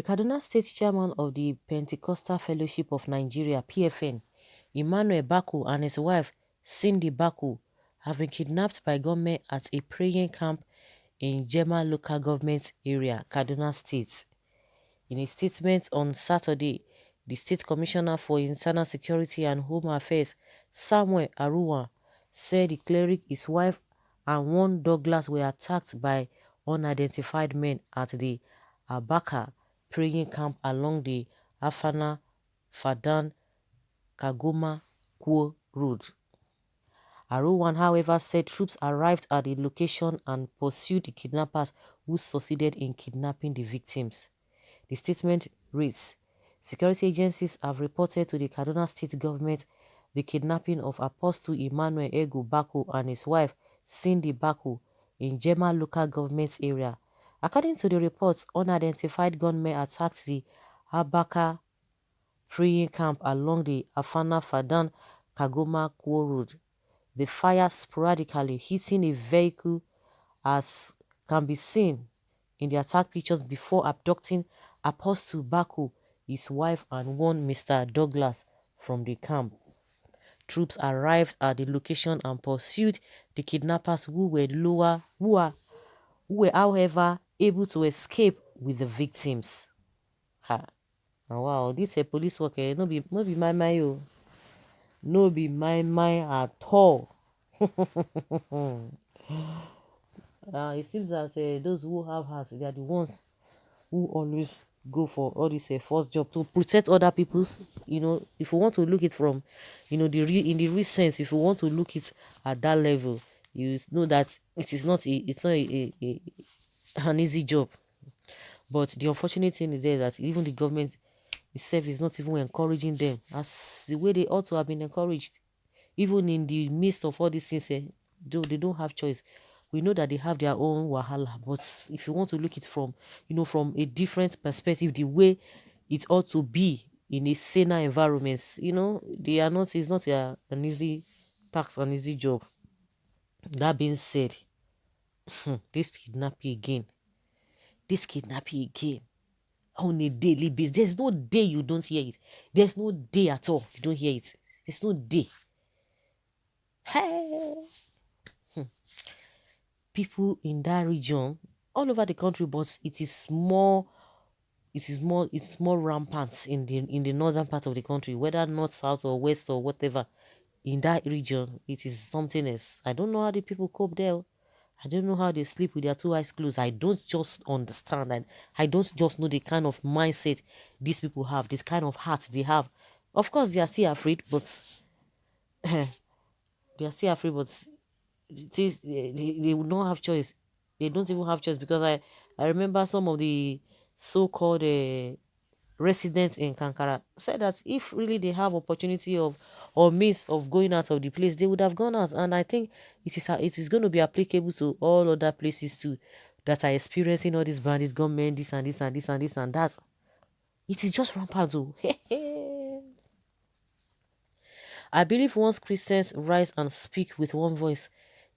The Kaduna State Chairman of the Pentecostal Fellowship of Nigeria (PFN), Emmanuel Baku, and his wife Cindy Baku have been kidnapped by gunmen at a praying camp in Jema local government area, Kaduna State. In a statement on Saturday, the State Commissioner for Internal Security and Home Affairs, Samuel Aruwa, said the cleric, his wife, and one Douglas were attacked by unidentified men at the Abaka praying camp along the Afana Fadan Kagoma Kuo Road. Aruwan, however, said troops arrived at the location and pursued the kidnappers who succeeded in kidnapping the victims. The statement reads, security agencies have reported to the Kaduna State government the kidnapping of Apostle Emmanuel Egu Baku and his wife Cindy Baku in Jema local government area. According to the reports, unidentified gunmen attacked the Abaka praying camp along the Afana Fadan Kagoma Kuo Road. They fired sporadically, hitting a vehicle as can be seen in the attack pictures before abducting Apostle Baku, his wife, and one Mr. Douglas from the camp. Troops arrived at the location and pursued the kidnappers who were however able to escape with the victims. Ha. Wow, this a police work, no be my oh. No be my at all. It seems that those who have hearts, they are the ones who always go for all this first job to protect other people's. If you want to look it from, in the real sense, if you want to look it at that level, you know that it's not an easy job. But the unfortunate thing is there that even the government itself is not even encouraging them as the way they ought to have been encouraged. Even in the midst of all these things, they don't have choice. We know that they have their own wahala, but if you want to look it from, from a different perspective, the way it ought to be in a saner environment, they are not. It's not an easy task, an easy job. That being said, this kidnapping again, on a daily basis. There's no day you don't hear it. There's no day at all you don't hear it. There's no day. Hey. People in that region, all over the country, but it's more rampant in the northern part of the country, whether north, south, or west, or whatever. In that region, it is something else. I don't know how the people cope there. I don't know how they sleep with their two eyes closed. I don't just understand, and I don't just know the kind of mindset these people have, this kind of heart they have. Of course, they are still afraid, but they would not have choice. They don't even have choice, because I remember some of the so-called residents in Kankara said that if really they have opportunity of or means of going out of the place, they would have gone out. And I think it is going to be applicable to all other places too that are experiencing all these bandits, gunmen, this and this and this and this and that. It is just rampant. I believe once Christians rise and speak with one voice,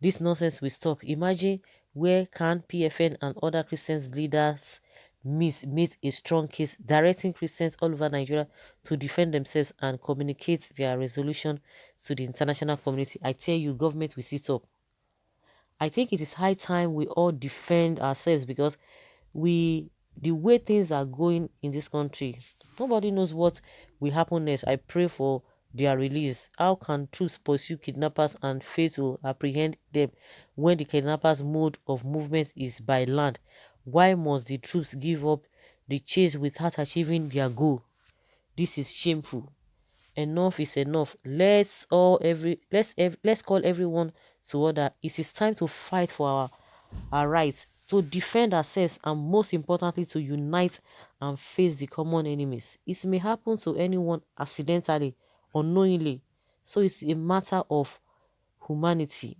this nonsense will stop. Imagine where can PFN and other Christian leaders meet a strong case, directing Christians all over Nigeria to defend themselves and communicate their resolution to the international community. I tell you, government will sit up. I think it is high time we all defend ourselves, because the way things are going in this country, nobody knows what will happen next. I pray for their release. How can troops pursue kidnappers and fail to apprehend them when the kidnappers' mode of movement is by land? Why must the troops give up the chase without achieving their goal? This is shameful. Enough is enough. Let's call everyone to order. It is time to fight for our rights, to defend ourselves, and most importantly, to unite and face the common enemies. It may happen to anyone accidentally, unknowingly, so it's a matter of humanity.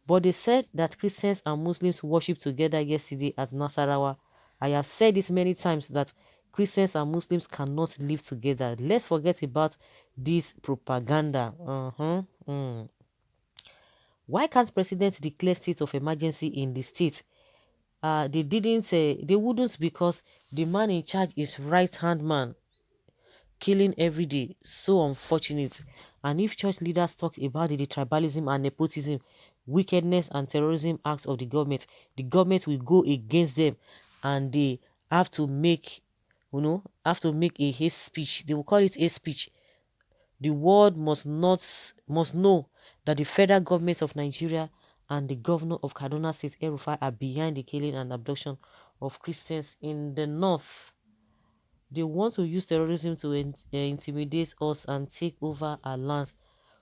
But they said that Christians and Muslims worship together yesterday at Nasarawa. I have said this many times that Christians and Muslims cannot live together. Let's forget about this propaganda. Why can't president declare state of emergency in the state they didn't they wouldn't, because the man in charge is right hand man, killing every day. So unfortunate. And if church leaders talk about the tribalism and nepotism, wickedness and terrorism acts of the government will go against them, and they have to make, have to make a hate speech. They will call it a speech. The world must know that the federal government of Nigeria and the governor of Kaduna State, El-Rufai, are behind the killing and abduction of Christians in the north. They want to use terrorism to intimidate us and take over our land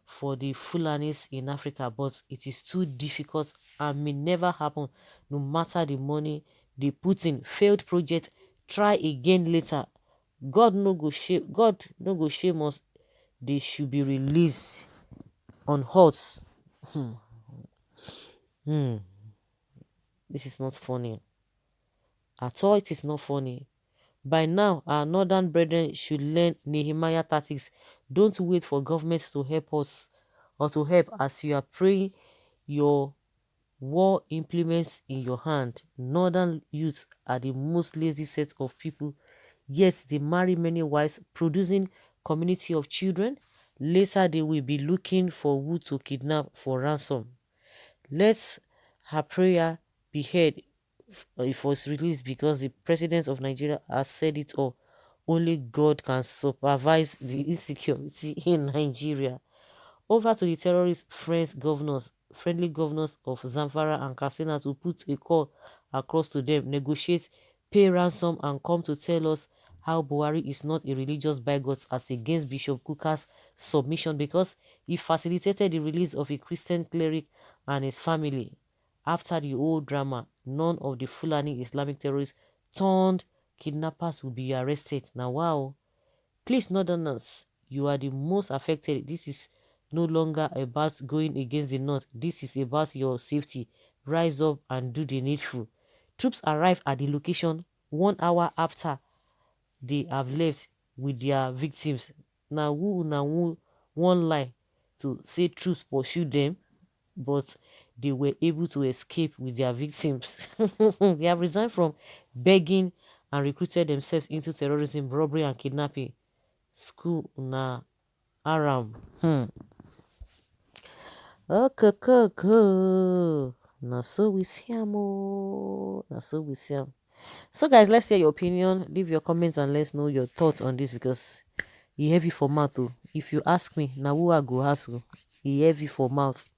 for the Fulanis in Africa, but it is too difficult and may never happen, no matter the money they put in. Failed project, try again later. God no go shame us. They should be released on horse. Hmm. This is not funny. At all, it is not funny. By now, our northern brethren should learn Nehemiah tactics. Don't wait for government to help us or to help as you are praying your war implements in your hand. Northern youths are the most lazy set of people, yet they marry many wives, producing community of children. Later, they will be looking for who to kidnap for ransom. Let her prayer be heard if was released, because the president of Nigeria has said it all. Only God can supervise the insecurity in Nigeria. Over to the terrorist friendly governors of Zamfara and Katsina to put a call across to them, negotiate, pay ransom, and come to tell us how Buhari is not a religious bigot as against Bishop Kuka's submission, because he facilitated the release of a Christian cleric and his family. After the whole drama, none of the Fulani Islamic terrorists turned kidnappers will be arrested. Now, wow. Please, Northerners, you are the most affected. This is no longer about going against the North. This is about your safety. Rise up and do the needful. Troops arrive at the location 1 hour after they have left with their victims. Now, who one lie to say troops pursue them, but they were able to escape with their victims. They have resigned from begging and recruited themselves into terrorism, robbery, and kidnapping. School na Aram. Okay. Na so we see am oh. Na so we see am. So guys, let's hear your opinion. Leave your comments and let's know your thoughts on this, because e heavy for mouth oh. If you ask me, na who I go ask you. E heavy for mouth.